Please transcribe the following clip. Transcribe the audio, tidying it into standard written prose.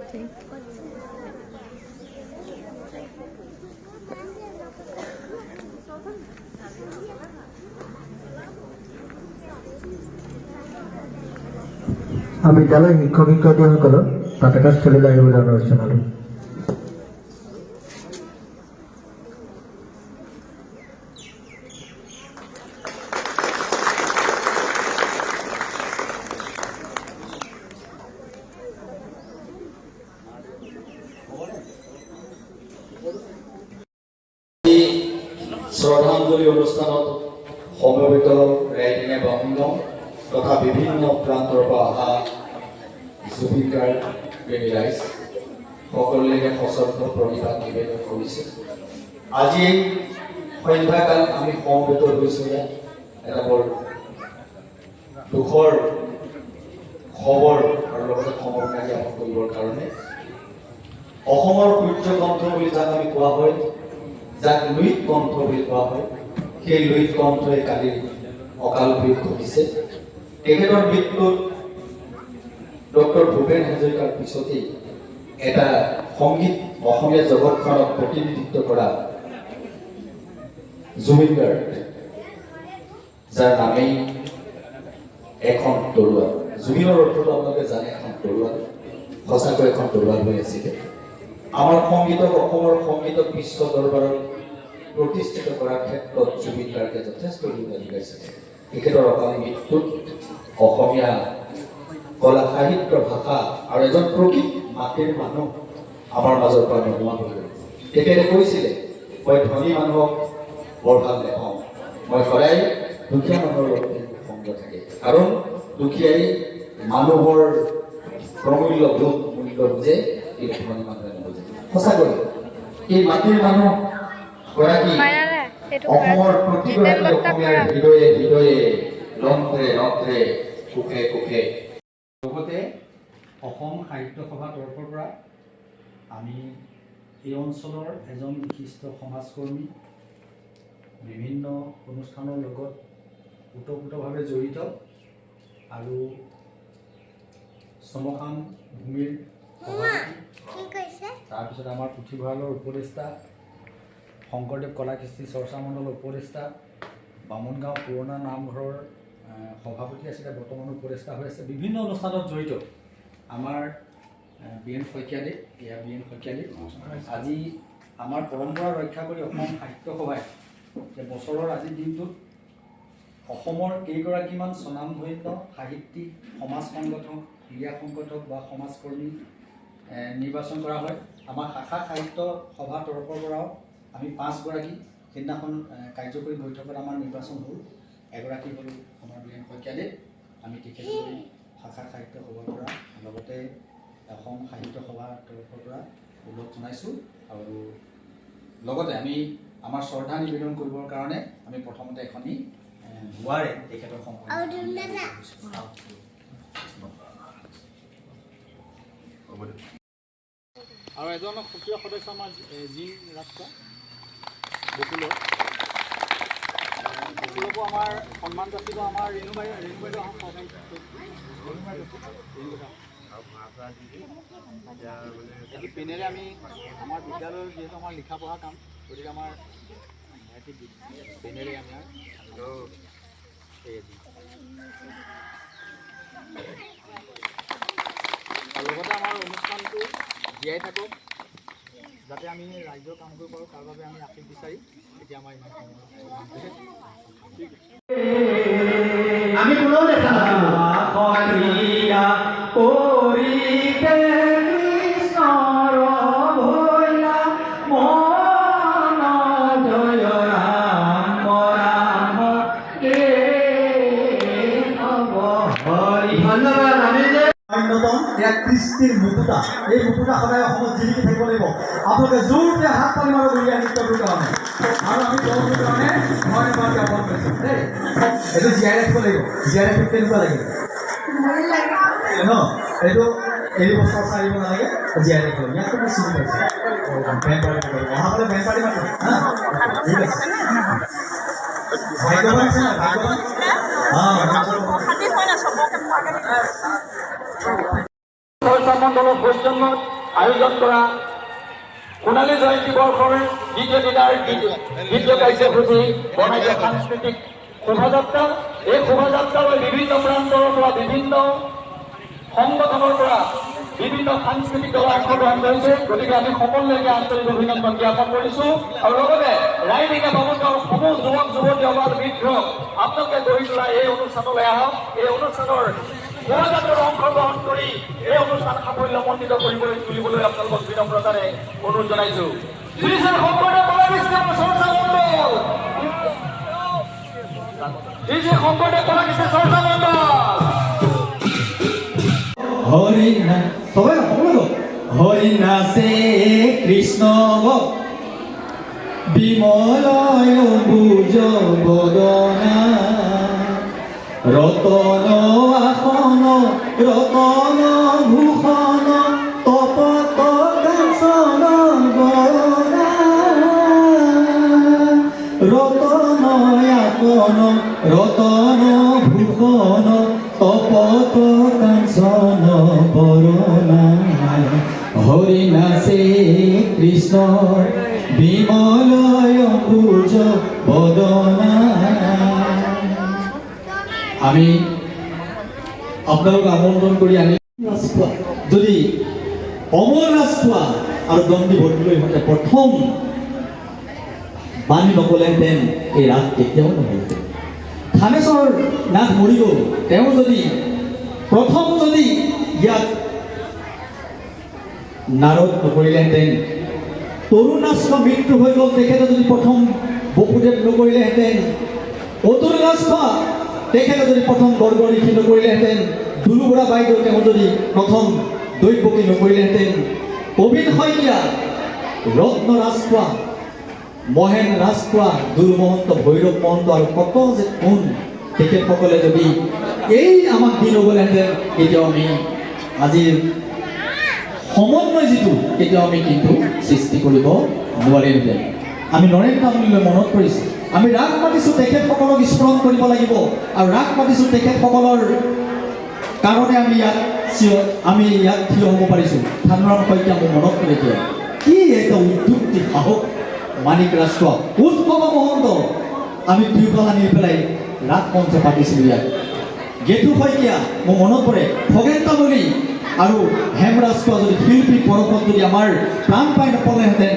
বিদ্যালয়ৰ শিক্ষক শিক্ষয়িত্ৰীসকলক পতাকা স্থলীলৈ আহিবলৈ অনুৰোধ জনালোঁ। শ্ৰদ্ধাঞ্জলি অনুষ্ঠানত সমবেত ৰাইডিঙে বামুণগাঁও তথা বিভিন্ন প্ৰান্তৰ পৰা অহা জুবিন গাৰ্গ প্ৰেমী ৰাইজ সকলোকে সশ্ৰদ্ধ প্ৰণিপাত নিবেদন কৰিছে। আজি সন্ধ্যাকাল আমি সমবেত হৈছোঁ এটা বৰ দুখৰ খবৰ আৰু লগতে খবৰকাৰী জ্ঞাপন কৰিবৰ কাৰণে। অসমৰ সূৰ্যকণ্ঠ বুলি যাক আমি কোৱা হয়, যাক লুইত কণ্ঠ বুলি কোৱা হয়, সেই লুইত কণ্ঠই কালি অকাল মৃত্যু ঘটিছে। তেখেতৰ মৃত্যুত ডক্টৰ ভূপেন হাজৰিকাৰ পিছতেই এটা সংগীত অসমীয়া জগতখনক প্ৰতিনিধিত্ব কৰা জুবিন গাৰ্গ, যাৰ নামেই এখন তৰোৱাল। জুবিনৰ অৰ্থটো আপোনালোকে জানে, এখন তৰোৱাল, সঁচাকৈ এখন তৰোৱাল হৈ আছিলে। আমাৰ সংগীতক, অসমৰ সংগীতক বিশ্ব দৰবাৰত প্ৰতিষ্ঠিত কৰাৰ ক্ষেত্ৰত জুবিন গাৰ্গে যথেষ্ট ভূমিকা যোগাইছিলে। তেখেতৰ অকাল মৃত্যুত অসমীয়া কলা সাহিত্য ভাষা আৰু এজন প্ৰকৃত মাটিৰ মানুহ আমাৰ মাজৰ পৰা নোহোৱা হৈ গ'ল। তেখেতে কৈছিলে, মই ধনী মানুহক বৰ ভাল নাপাওঁ, মই সদায় দুখীয়া মানুহৰ লগত সংগ থাকে, কাৰণ দুখীয়াই মানুহৰ প্ৰমূল্য বোধ মূল্য বুজে, কিন্তু ধনী মানুহে নুবুজে। সঁচাকৈ এই মাটিৰ মানুহ গৰাকী অসমৰ প্ৰতিগৰাকী অসমীয়াৰ হৃদয়ে হৃদয়ে, ৰন্ধ্ৰে ৰন্ধ্ৰে, সুখে সুখে। লগতে অসম সাহিত্য সভাৰ তৰফৰ পৰা আমি এই অঞ্চলৰ এজন বিশিষ্ট সমাজকৰ্মী, বিভিন্ন অনুষ্ঠানৰ লগত ওতঃপ্ৰোতভাৱে জড়িত আৰু শ্মশান ভূমিৰ সভাপতি, তাৰপিছত আমাৰ পুথিভঁৰালৰ উপদেষ্টা, শংকৰদেৱ কলা কৃষ্টি চৰ্চা মণ্ডলৰ উপদেষ্টা, বামুণগাঁও পুৰণা নামঘৰৰ সভাপতি আছিলে, বৰ্তমান উপদেষ্টা হৈ আছে, বিভিন্ন অনুষ্ঠানত জড়িত আমাৰ বীৰেণ শইকীয়াদেৱ, বীৰেণ শইকীয়াদেৱ। আজি আমাৰ পৰম্পৰা ৰক্ষা কৰি অসম সাহিত্য সভাই বছৰৰ আজিৰ দিনটোত অসমৰ কেইগৰাকীমান স্বনামধন্য সাহিত্যিক, সমাজ সংগঠক, ক্ৰীড়া সংগঠক বা সমাজকৰ্মী নিৰ্বাচন কৰা হয়। আমাৰ শাখা সাহিত্য সভাৰ তৰফৰ পৰাও আমি 5 গৰাকী সেইদিনাখন কাৰ্যকৰী বৈঠকত আমাৰ নিৰ্বাচন হ'ল। এগৰাকী হ'ল আমাৰ বীৰেণ শইকীয়াদেৱ, আমি তেখেতলৈ শাখা সাহিত্য সভাৰ পৰা লগতে অসম সাহিত্য সভাৰ তৰফৰ পৰা অনুৰোধ জনাইছোঁ। আৰু লগতে আমি আমাৰ শ্ৰদ্ধা নিবেদন কৰিবৰ কাৰণে আমি প্ৰথমতে এখনি দুৱাৰে তেখেতৰ আৰু এজন সক্ৰিয় সদস্য আমাৰ জিন ৰাস্তা বকুলৰ আমাৰ সন্মান যাচিব আমাৰ ৰেণু বাইদেউ পেনেৰে আমি আমাৰ বিদ্যালয়ৰ যিহেতু আমাৰ লিখা পঢ়া কাম, গতিকে আমাৰ পেনেৰে আমাৰ আৰু লগতে আমাৰ অনুষ্ঠানটো জীয়াই থাকক, যাতে আমি ৰাজ্যৰ কাম কৰিব পাৰোঁ, তাৰ বাবে আমি আশীষ বিচাৰি এতিয়া আমাৰ ইমান সময় আমি কোনেও দেখা কৃষ্টিৰ মুকুতা, এই মুকুতা সদায় অসমত জিলিকি থাকিব লাগিব। আপোনালোকে জোৰকে হাত তালি মাৰিব উলিয়াই নৃত্যটোৰ কাৰণে, আৰু আমি দলটোৰ কাৰণে ধন্যবাদ জ্ঞাপন কৰিছোঁ দেই। এইটো জীয়াই ৰাখিব লাগিব। জীয়াই ৰাখিব কেনেকুৱা লাগিব ন? এইটো এই বছৰ চাৰিব নালাগে, জীয়াই ৰাখিব। ইয়াততো মই চিনি পাইছোঁ, বেণ্ড পাৰ্টি কৰিব অহা হ'লে বেণ্ড পাৰ্টি মাতিম। ঠিক আছে, ভাগ্যৱান আছে না? ভাগ্যৱান মণ্ডলৰ সৌজন্যত আয়োজন কৰা সোণালী জয়ন্তী বৰ্ষৰ দ্বিতীয় দিনাৰ দ্বিতীয় কাৰ্যসূচী বনাইছে সাংস্কৃতিক শোভাযাত্ৰা। এই শোভাযাত্ৰালৈ বিভিন্ন প্ৰান্তৰ পৰা বিভিন্ন সংগঠনৰ পৰা বিভিন্ন সাংস্কৃতিক দলে অংশগ্ৰহণ কৰিছে। গতিকে আমি সকলোকে আন্তৰিক অভিনন্দন জ্ঞাপন কৰিছোঁ আৰু লগতে ৰাইডিঙে ভৱনৰ সমূহ যুৱক যুৱতী অবাল বৃদ্ধ আপোনালোকে গঢ়ি তোলা এই অনুষ্ঠানলৈ আহক। এই অনুষ্ঠানৰ শোভাযাত্ৰাত অংশগ্ৰহণ কৰি এই অনুষ্ঠান সাফল্যমণ্ডিত তুলিবলৈ আপোনালোকক বিনম্ৰতাৰে অনুৰোধ জনাইছোঁ। শ্ৰী শ্ৰী শংকৰদেৱ কলাকৃষ্ণ চৰ্চা মণ্ডল, শ্ৰী শ্ৰী শংকৰদেৱ কলাকৃষ্ণ চৰ্চা মণ্ডল। হরি না সবাই সকলো হরি নাচে কৃষ্ণ বিমলয় ভুজ বদনা রতন আসন রতন ভূষণ তপত কাঞ্চন বরণা রতন আসন রতন ভূষণ তপত কাঞ্চন বরণা হরি নাচে কৃষ্ণ বিমলয় ভুজ বদনা। আমি আপোনালোক আমন্ত্ৰণ কৰি আনি ৰাজখোৱা যদি অমৰ ৰাজখোৱা আৰু দণ্ডি ভট্টলৈ ইহঁতে প্ৰথম বাণী নকলেহেঁতেন এই ৰাস কেতিয়াও নহ'লহেঁতেন। থানেশ্বৰ নাথ মৰিগৌ তেওঁ যদি প্ৰথম যদি ইয়াত নাৰদ নকৰিলেহেঁতেন, তৰুণ দাসৰ মৃত্যু হৈ গ'ল, তেখেতে যদি প্ৰথম বসুদেৱ নকৰিলেহেঁতেন, অতুল দাসৰ তেখেতে যদি প্ৰথম বৰ্গ ঋষি নকৰিলেহেঁতেন, দুলু বৰা বাইদেউ তেওঁ যদি প্ৰথম দৈৱকী নকৰিলেহেঁতেন, প্ৰবীণ শইকীয়া, ৰত্ন ৰাজখোৱা, মহেন ৰাজখোৱা, দুলু মহন্ত, ভৈৰৱ মহন্ত আৰু কত যে কোন তেখেতসকলে যদি এই আমাক দি নগ'লেহেঁতেন কেতিয়াও আমি আজিৰ সমন্বয় যিটো কেতিয়াও আমি কিন্তু সৃষ্টি কৰিব নোৱাৰিলোহেঁতেন। আমি নৰেন তামুলীলৈ মনত পৰিছোঁ, আমি ৰাগ পাতিছোঁ তেখেতসকলক স্মৰণ কৰিব লাগিব আৰু ৰাগ পাতিছোঁ তেখেতসকলৰ কাৰণে আমি ইয়াত থিয় হ'ব পাৰিছোঁ। থানুৰাম শইকীয়া মোৰ মনত পৰে কিয় কি এটা উদ্যোক্তি সাহস মানিক ৰাষ্ট্ৰ উৎসৱ মহন্ত আমি ত্ৰিপাল আনি পেলাই ৰাগ মঞ্চ পাতিছিলোঁ ইয়াত। গেটু শইকীয়া মোৰ মনত পৰে, খগেন তামুলী আৰু হেম ৰাজখোৱা যদি শিল্পী পৰশত যদি আমাৰ প্ৰাণ পাই নপলেহেঁতেন